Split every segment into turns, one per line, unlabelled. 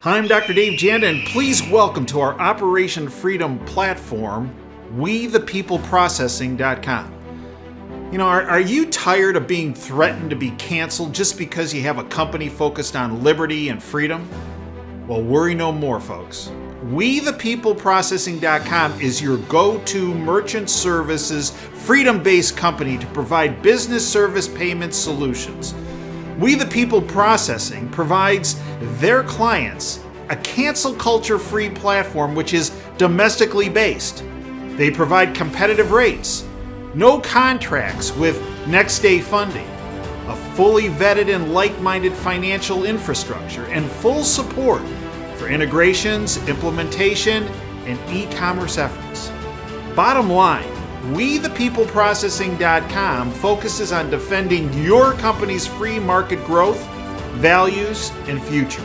Hi, I'm Dr. Dave Janda, and please welcome to our Operation Freedom platform, WeThePeopleProcessing.com. You know, are you tired of being threatened to be canceled just because you have a company focused on liberty and freedom? Well, worry no more, folks. WeThePeopleProcessing.com is your go-to merchant services, freedom-based company to provide business service payment solutions. We the People Processing provides their clients a cancel culture-free platform which is domestically based. They provide competitive rates, no contracts with next-day funding, a fully vetted and like-minded financial infrastructure, and full support for integrations, implementation, and e-commerce efforts. Bottom line, WeThePeopleProcessing.com focuses on defending your company's free market growth, values, and future.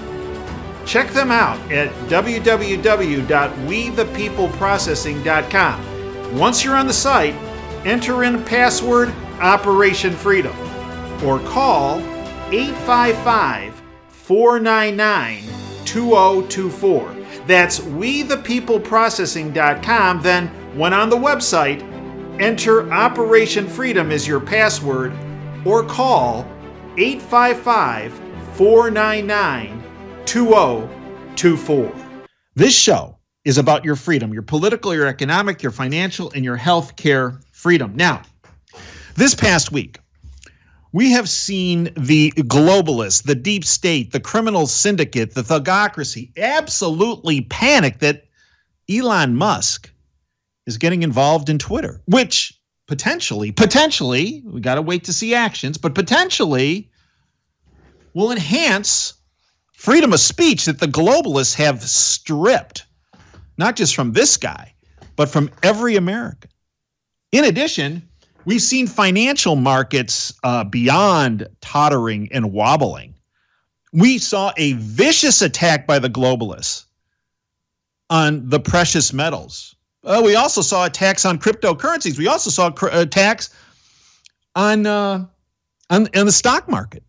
Check them out at www.WeThePeopleProcessing.com. Once you're on the site, enter in password Operation Freedom or call 855-499-2024. That's WeThePeopleProcessing.com. Then, when on the website, enter Operation Freedom as your password or call 855-499-2024. This show is about your freedom, your political, your economic, your financial, and your health care freedom. Now, this past week, we have seen the globalists, the deep state, the criminal syndicate, the thugocracy absolutely panic that Elon Musk is getting involved in Twitter, which potentially, we got to wait to see actions, but potentially will enhance freedom of speech that the globalists have stripped, not just from this guy, but from every American. In addition, we've seen financial markets beyond tottering and wobbling. We saw a vicious attack by the globalists on the precious metals. We also saw attacks on cryptocurrencies. We also saw attacks on the stock market.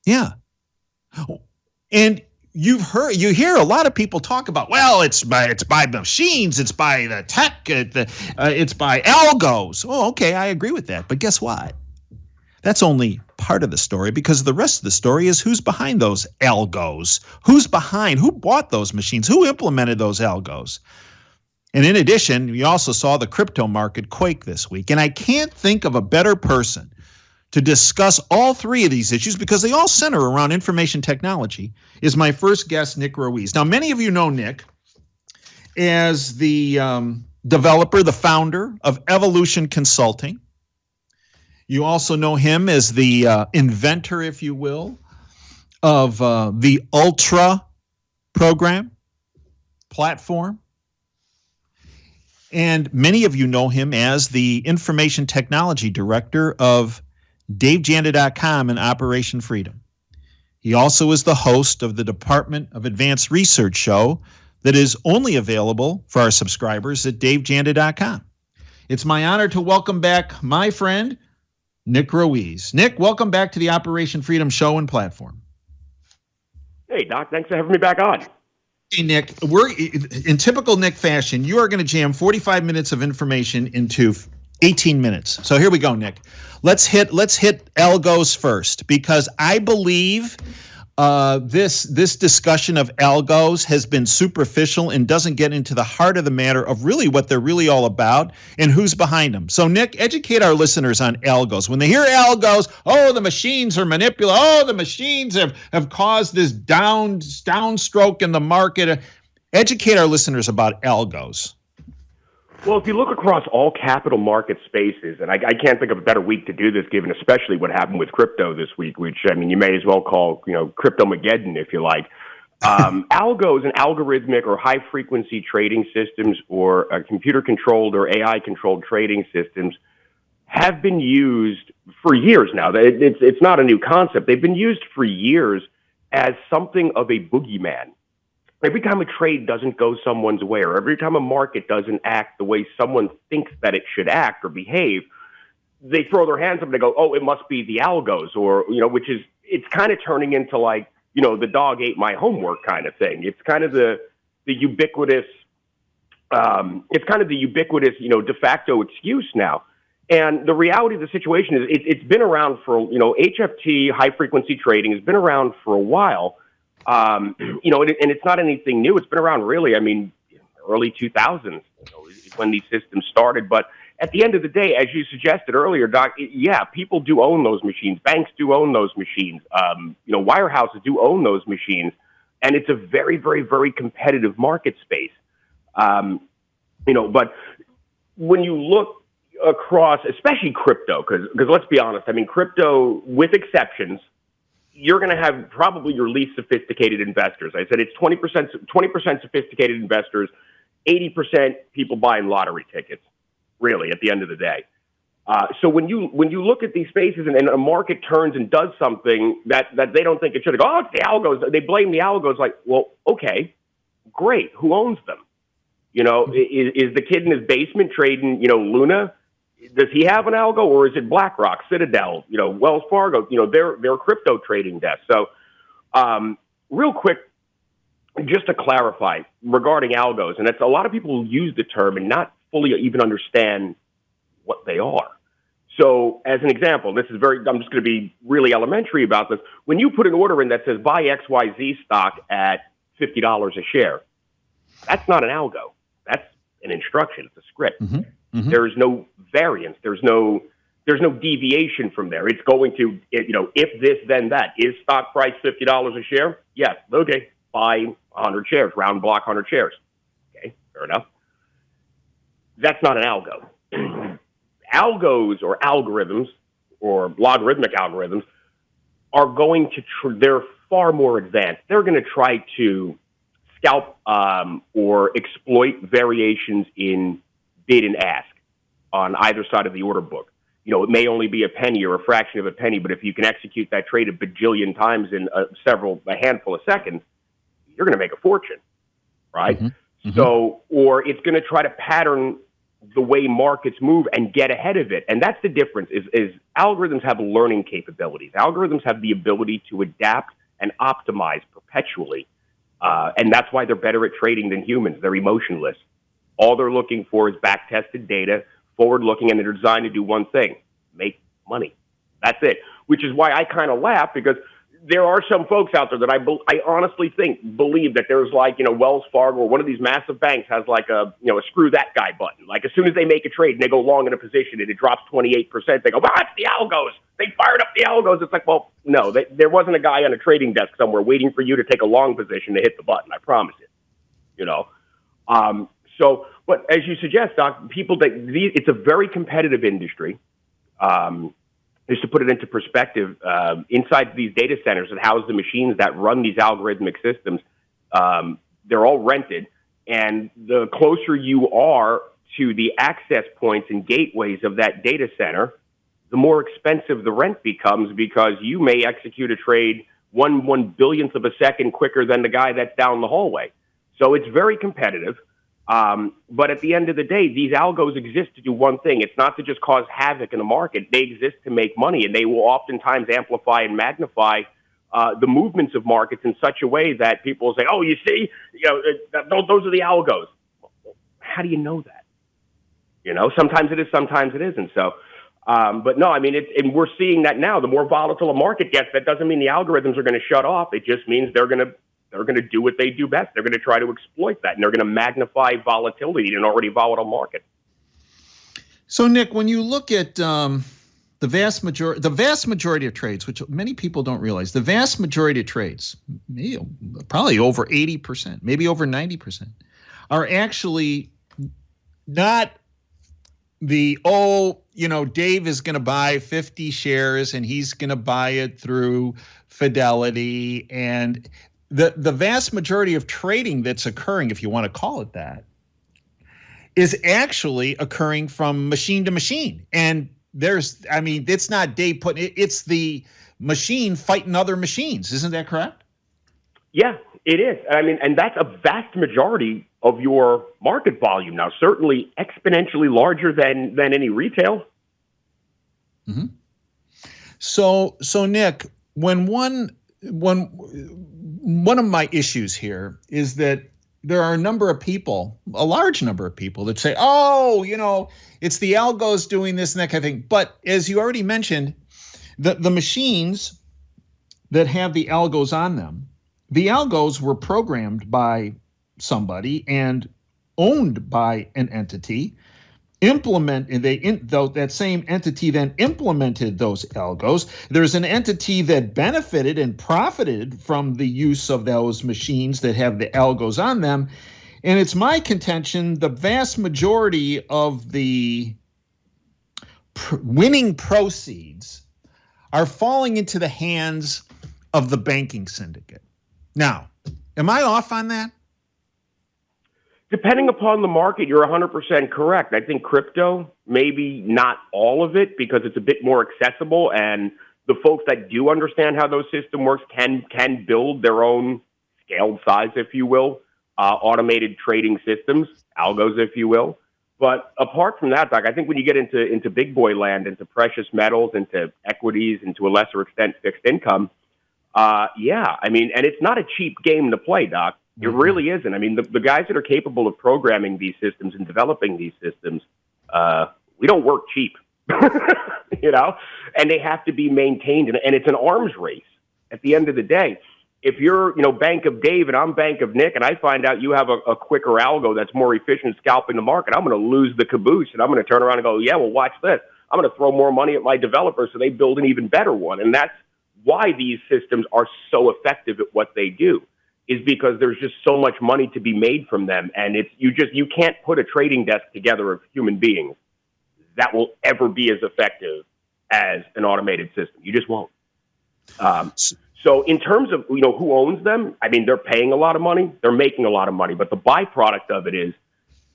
Yeah, and you hear a lot of people talk about, well, it's by machines, it's by the tech, it's by Algos. Oh, okay, I agree with that. But guess what? That's only part of the story, because the rest of the story is who's behind those Algos. Who bought those machines? Who implemented those Algos? And in addition, we also saw the crypto market quake this week. And I can't think of a better person to discuss all three of these issues, because they all center around information technology, is my first guest, Nick Ruiz. Now, many of you know Nick as the developer, the founder of Evolution Consulting. You also know him as the inventor, if you will, of the Ultra platform. And many of you know him as the information technology director of DaveJanda.com and Operation Freedom. He also is the host of the Department of Advanced Research show that is only available for our subscribers at DaveJanda.com. It's my honor to welcome back my friend, Nick Ruiz. Nick, welcome back to the Operation Freedom show and platform.
Hey, Doc, thanks for having me back on.
Hey, Nick, we're in typical Nick fashion. You are going to jam 45 minutes of information into 18 minutes. So here we go, Nick. Let's hit Algos first, because I believe this discussion of Algos has been superficial and doesn't get into the heart of the matter of really what they're really all about and who's behind them. So, Nick, educate our listeners on Algos. When they hear Algos, oh, the machines are manipulative. Oh, the machines have caused this downstroke in the market. Educate our listeners about Algos.
Well, if you look across all capital market spaces, and I can't think of a better week to do this, given especially what happened with crypto this week, which, I mean, you may as well call, Cryptomageddon, if you like. Algos and algorithmic or high-frequency trading systems, or computer-controlled or AI-controlled trading systems, have been used for years now. It's not a new concept. They've been used for years as something of a boogeyman. Every time a trade doesn't go someone's way, or every time a market doesn't act the way someone thinks that it should act or behave, they throw their hands up and they go, oh, it must be the algos, or, you know, which is, it's kind of turning into like the dog ate my homework kind of thing. It's kind of the ubiquitous, de facto excuse now. And the reality of the situation is it's been around for, HFT, high frequency trading, has been around for a while. And it's not anything new. It's been around really, early 2000s is when these systems started. But at the end of the day, as you suggested earlier, Doc, people do own those machines. Banks do own those machines. Wirehouses do own those machines. And it's a very, very, very competitive market space. But when you look across, especially crypto, because let's be honest, crypto, with exceptions, you're going to have probably your least sophisticated investors. I said it's 20% sophisticated investors, 80% people buying lottery tickets, really, at the end of the day. So when you look at these spaces and a market turns and does something that they don't think it should, go, oh, it's the algos. They blame the algos. Like, well, okay, great. Who owns them? Is the kid in his basement trading, Luna? Does he have an algo, or is it BlackRock, Citadel, Wells Fargo, their crypto trading desk? So, real quick, just to clarify regarding algos, and it's a lot of people use the term and not fully even understand what they are. So, as an example, I'm just going to be really elementary about this. When you put an order in that says buy XYZ stock at $50 a share, that's not an algo. That's an instruction. It's a script. Mm-hmm. Mm-hmm. There's no variance. There's no deviation from there. It's going to, if this, then that. Is stock price $50 a share? Yes. Okay. Buy 100 shares, round block 100 shares. Okay. Fair enough. That's not an algo. Algos or algorithms or logarithmic algorithms are going to, they're far more advanced. They're going to try to scalp or exploit variations in bid and ask on either side of the order book. It may only be a penny or a fraction of a penny, but if you can execute that trade a bajillion times in a handful of seconds, you're going to make a fortune, right? Mm-hmm. Mm-hmm. So, or it's going to try to pattern the way markets move and get ahead of it. And that's the difference is algorithms have learning capabilities. Algorithms have the ability to adapt and optimize perpetually. And that's why they're better at trading than humans. They're emotionless. All they're looking for is back-tested data, forward-looking, and they're designed to do one thing: make money. That's it. Which is why I kind of laugh, because there are some folks out there that I honestly believe that there's Wells Fargo or one of these massive banks has a screw that guy button. Like, as soon as they make a trade and they go long in a position and it drops 28%, they go, it's the algos. They fired up the algos. It's like, well, no, there wasn't a guy on a trading desk somewhere waiting for you to take a long position to hit the button. I promise you. So, but as you suggest, Doc, it's a very competitive industry. Just to put it into perspective, inside these data centers that house the machines that run these algorithmic systems, they're all rented. And the closer you are to the access points and gateways of that data center, the more expensive the rent becomes, because you may execute a trade one billionth of a second quicker than the guy that's down the hallway. So it's very competitive. But at the end of the day, these algos exist to do one thing. It's not to just cause havoc in the market. They exist to make money, and they will oftentimes amplify and magnify the movements of markets in such a way that people will say, oh, you see, those are the algos. How do you know that? Sometimes it is, sometimes it isn't. So, but no, and we're seeing that now. The more volatile a market gets, that doesn't mean the algorithms are going to shut off. It just means they're going to do what they do best. They're going to try to exploit that, and they're going to magnify volatility in an already volatile market.
So, Nick, when you look at the vast majority of trades, which many people don't realize, the vast majority of trades, probably over 80%, maybe over 90%, are actually not the, Dave is going to buy 50 shares and he's going to buy it through Fidelity. And the vast majority of trading that's occurring, if you want to call it that, is actually occurring from machine to machine. And it's not Dave putting it, it's the machine fighting other machines. Isn't that correct?
Yeah, it is. And that's a vast majority of your market volume now, certainly exponentially larger than any retail.
Mm-hmm. So Nick, when one one of my issues here is that there are a large number of people that say, oh, it's the algos doing this and that kind of thing. But as you already mentioned, the machines that have the algos on them, the algos were programmed by somebody and owned by an entity. That same entity then implemented those algos. There's an entity that benefited and profited from the use of those machines that have the algos on them. And it's my contention the vast majority of the winning proceeds are falling into the hands of the banking syndicate. Now, am I off on that?
Depending upon the market, you're 100% correct. I think crypto, maybe not all of it, because it's a bit more accessible, and the folks that do understand how those system works can build their own scaled size, if you will, automated trading systems, algos, if you will. But apart from that, Doc, I think when you get into big boy land, into precious metals, into equities, and to a lesser extent fixed income, yeah, I mean, and it's not a cheap game to play, Doc. It really isn't. I mean, the guys that are capable of programming these systems and developing these systems, we don't work cheap, and they have to be maintained. And it's an arms race at the end of the day. If you're, Bank of Dave and I'm Bank of Nick, and I find out you have a quicker algo that's more efficient scalping the market, I'm going to lose the caboose, and I'm going to turn around and go, yeah, well, watch this. I'm going to throw more money at my developers so they build an even better one. And that's why these systems are so effective at what they do, is because there's just so much money to be made from them. And you can't put a trading desk together of human beings that will ever be as effective as an automated system. You just won't. So in terms of, who owns them, I mean, they're paying a lot of money, they're making a lot of money, but the byproduct of it is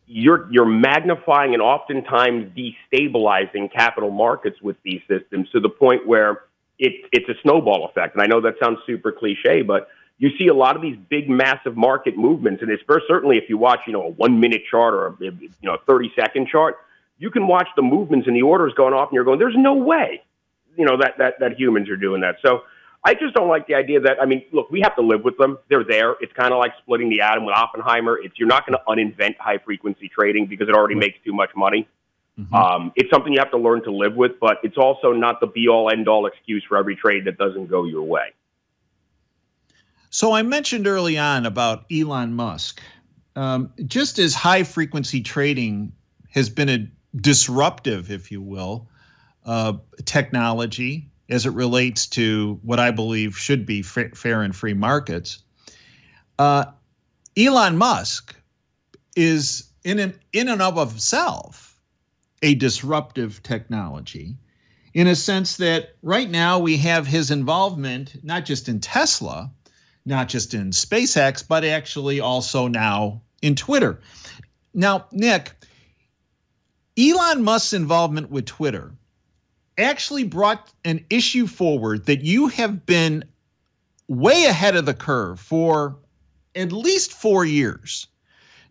you're magnifying and oftentimes destabilizing capital markets with these systems to the point where it's a snowball effect. And I know that sounds super cliche, but you see a lot of these big, massive market movements, and it's certainly if you watch, a 1 minute chart or a 30-second chart, you can watch the movements and the orders going off, and you're going, there's no way, that humans are doing that. So I just don't like the idea that, I mean, look, we have to live with them. They're there. It's kind of like splitting the atom with Oppenheimer. You're not going to uninvent high-frequency trading because it already makes too much money. Mm-hmm. It's something you have to learn to live with, but it's also not the be-all, end-all excuse for every trade that doesn't go your way.
So I mentioned early on about Elon Musk. Just as high-frequency trading has been a disruptive, if you will, technology as it relates to what I believe should be fair and free markets, Elon Musk is in and of himself a disruptive technology, in a sense that right now we have his involvement not just in Tesla, not just in SpaceX, but actually also now in Twitter. Now, Nick, Elon Musk's involvement with Twitter actually brought an issue forward that you have been way ahead of the curve for at least 4 years,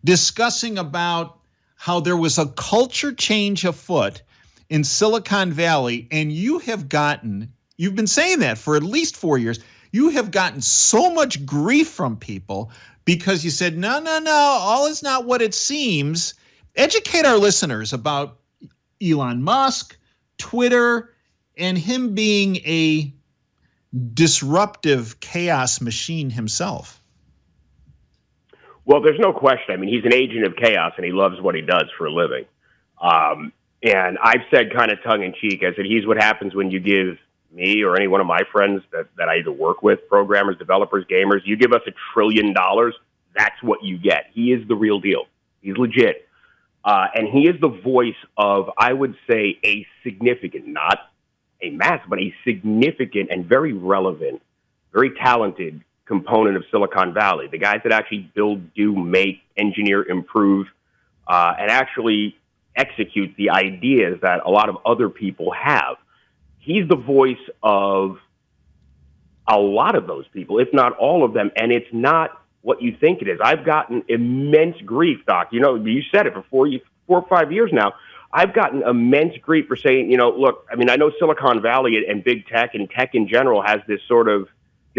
discussing about how there was a culture change afoot in Silicon Valley, and you've been saying that for at least 4 years. You have gotten so much grief from people because you said, no, all is not what it seems. Educate our listeners about Elon Musk, Twitter, and him being a disruptive chaos machine himself.
Well, there's no question. I mean, he's an agent of chaos, and he loves what he does for a living. And I've said kind of tongue-in-cheek, I said, he's what happens when you give me or any one of my friends that I either work with, programmers, developers, gamers, you give us $1 trillion, that's what you get. He is the real deal. He's legit. And he is the voice of, I would say, a significant, not a mass, but a significant and very relevant, very talented component of Silicon Valley. The guys that actually build, do, make, engineer, improve, and actually execute the ideas that a lot of other people have. He's the voice of a lot of those people, if not all of them, and it's not what you think it is. I've gotten immense grief, Doc. You said it for 4 or 5 years now. I've gotten immense grief for saying, look, I mean, I know Silicon Valley and big tech and tech in general has this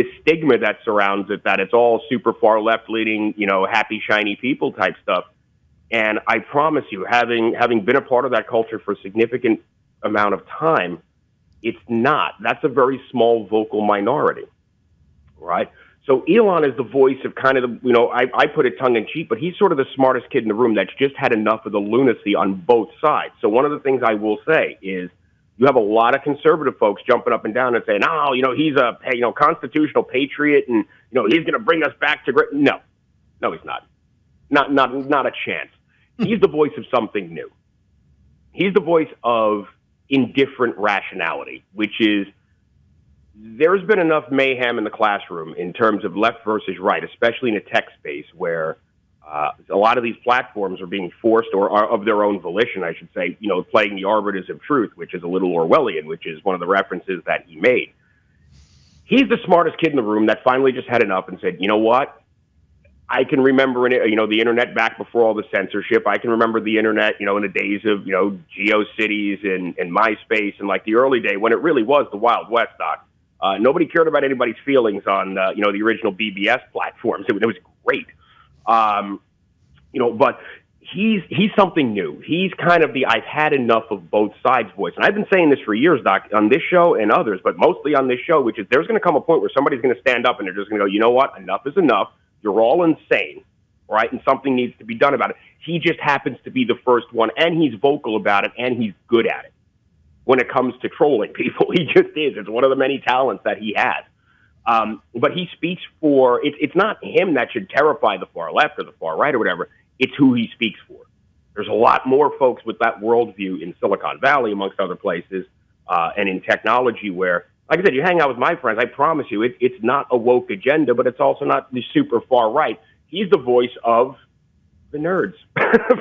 the stigma that surrounds it, that it's all super far left-leaning, happy, shiny people type stuff. And I promise you, having been a part of that culture for a significant amount of time, it's not. That's a very small vocal minority, right? So Elon is the voice of kind of I put it tongue in cheek, but he's sort of the smartest kid in the room that's just had enough of the lunacy on both sides. So one of the things I will say is you have a lot of conservative folks jumping up and down and saying, oh, he's a constitutional patriot and he's going to bring us back to great. No, he's not. Not a chance. He's the voice of something new. He's the voice of indifferent rationality, which is there's been enough mayhem in the classroom in terms of left versus right, especially in a tech space where a lot of these platforms are being forced, or are of their own volition, I should say, playing the arbiters of truth, which is a little Orwellian, which is one of the references that he made. He's the smartest kid in the room that finally just had enough and said, you know what? I can remember, the internet back before all the censorship. I can remember the internet, in the days of, GeoCities and MySpace and like the early day when it really was the Wild West, Doc. Nobody cared about anybody's feelings on, the original BBS platforms. It was great. But he's something new. He's kind of the I've had enough of both sides voice. And I've been saying this for years, Doc, on this show and others, but mostly on this show, which is there's going to come a point where somebody's going to stand up and they're just going to go, you know what? Enough is enough. You're all insane, right? And something needs to be done about it. He just happens to be the first one, and he's vocal about it, and he's good at it. When it comes to trolling people, he just is. It's one of the many talents that he has. But he speaks for, it's not him that should terrify the far left or the far right or whatever. It's who he speaks for. There's a lot more folks with that worldview in Silicon Valley, amongst other places, and in technology where, like I said, you hang out with my friends, I promise you, it's not a woke agenda, but it's also not the super far right. He's the voice of the nerds,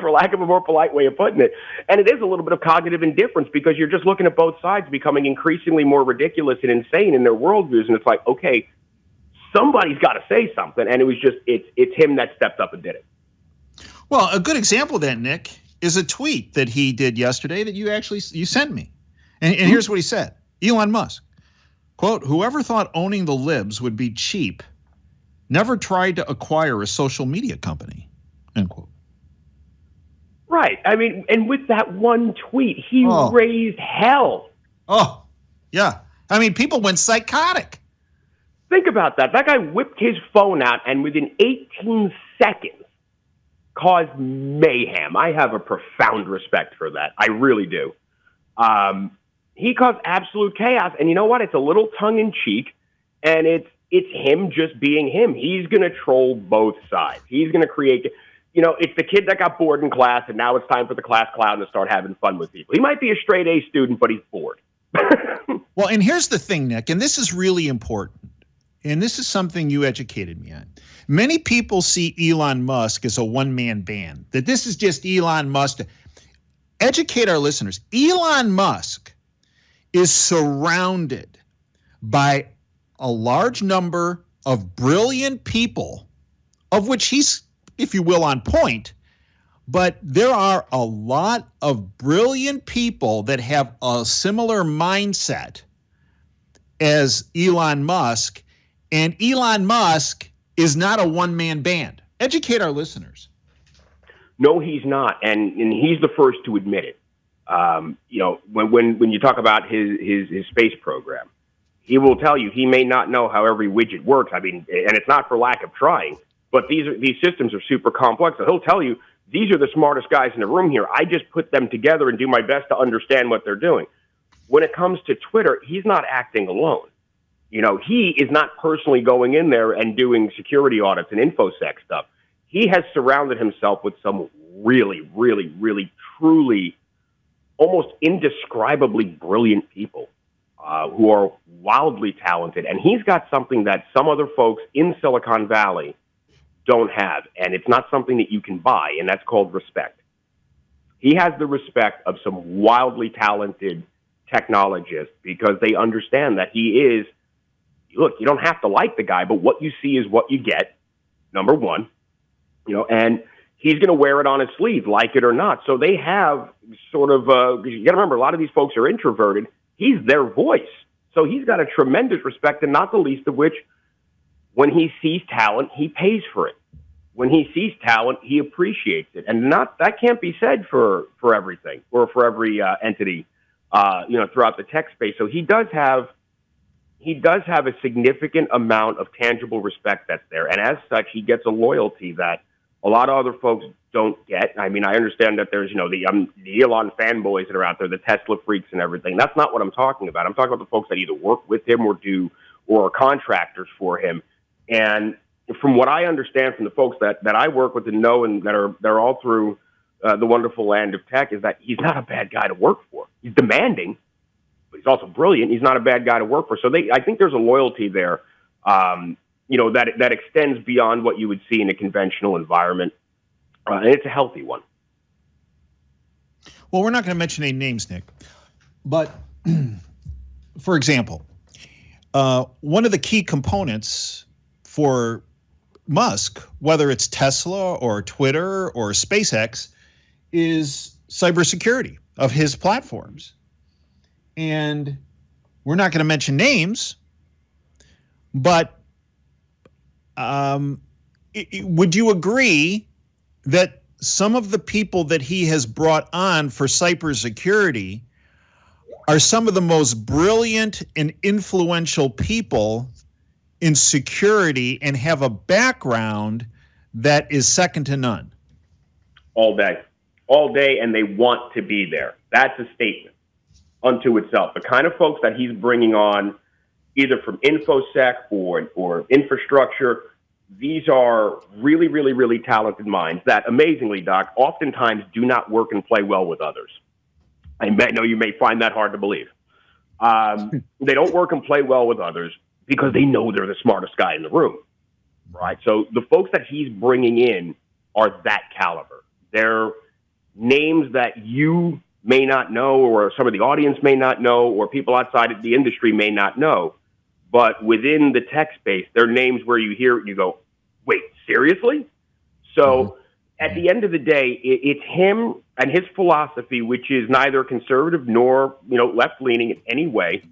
for lack of a more polite way of putting it. And it is a little bit of cognitive indifference because you're just looking at both sides becoming increasingly more ridiculous and insane in their worldviews. And it's like, okay, somebody's got to say something. And it was just, it's him that stepped up and did it.
Well, a good example of that, Nick, is a tweet that he did yesterday that you sent me. And here's what he said. Elon Musk. Quote, whoever thought owning the libs would be cheap never tried to acquire a social media company, end quote.
Right. I mean, and with that one tweet, he raised hell.
Oh, yeah. I mean, people went psychotic.
Think about that. That guy whipped his phone out and within 18 seconds caused mayhem. I have a profound respect for that. I really do. He caused absolute chaos. And you know what? It's a little tongue-in-cheek, and it's him just being him. He's going to troll both sides. He's going to create, it's the kid that got bored in class, and now it's time for the class clown to start having fun with people. He might be a straight A student, but he's bored.
Well, and here's the thing, Nick, and this is really important, and this is something you educated me on. Many people see Elon Musk as a one-man band, that this is just Elon Musk. Educate our listeners. Elon Musk is surrounded by a large number of brilliant people, of which he's, if you will, on point. But there are a lot of brilliant people that have a similar mindset as Elon Musk. And Elon Musk is not a one-man band. Educate our listeners.
No, he's not. And he's the first to admit it. When you talk about his space program, he will tell you he may not know how every widget works. I mean, and it's not for lack of trying, but these systems are super complex. So he'll tell you, these are the smartest guys in the room here. I just put them together and do my best to understand what they're doing. When it comes to Twitter, he's not acting alone. He is not personally going in there and doing security audits and InfoSec stuff. He has surrounded himself with some really, really, really, truly, almost indescribably brilliant people who are wildly talented. And he's got something that some other folks in Silicon Valley don't have. And it's not something that you can buy, and that's called respect. He has the respect of some wildly talented technologists because they understand that he is, look, you don't have to like the guy, but what you see is what you get, number one. And he's going to wear it on his sleeve, like it or not. So they have sort of, you got to remember, a lot of these folks are introverted. He's their voice. So he's got a tremendous respect, and not the least of which, when he sees talent, he pays for it. When he sees talent, he appreciates it, and that can't be said for everything or for every entity, throughout the tech space. So he does have a significant amount of tangible respect that's there, and as such, he gets a loyalty that a lot of other folks don't get. I mean, I understand that there's the Elon fanboys that are out there, the Tesla freaks and everything. That's not what I'm talking about. I'm talking about the folks that either work with him or are contractors for him. And from what I understand from the folks that I work with and know and they're all through the wonderful land of tech, is that he's not a bad guy to work for. He's demanding, but he's also brilliant. He's not a bad guy to work for. So I think there's a loyalty there, that extends beyond what you would see in a conventional environment, and it's a healthy one.
Well, we're not going to mention any names, Nick, but for example, one of the key components for Musk, whether it's Tesla or Twitter or SpaceX, is cybersecurity of his platforms. And we're not going to mention names, but would you agree that some of the people that he has brought on for cybersecurity are some of the most brilliant and influential people in security and have a background that is second to none?
All day, and they want to be there. That's a statement unto itself. The kind of folks that he's bringing on, either from InfoSec or infrastructure, these are really, really, really talented minds that, amazingly, Doc, oftentimes do not work and play well with others. I know you may find that hard to believe. They don't work and play well with others because they know they're the smartest guy in the room, right? So the folks that he's bringing in are that caliber. They're names that you may not know, or some of the audience may not know, or people outside of the industry may not know. But within the tech space, they're names where you hear it and you go, wait, seriously? So at the end of the day, it's him and his philosophy, which is neither conservative nor left-leaning in any way.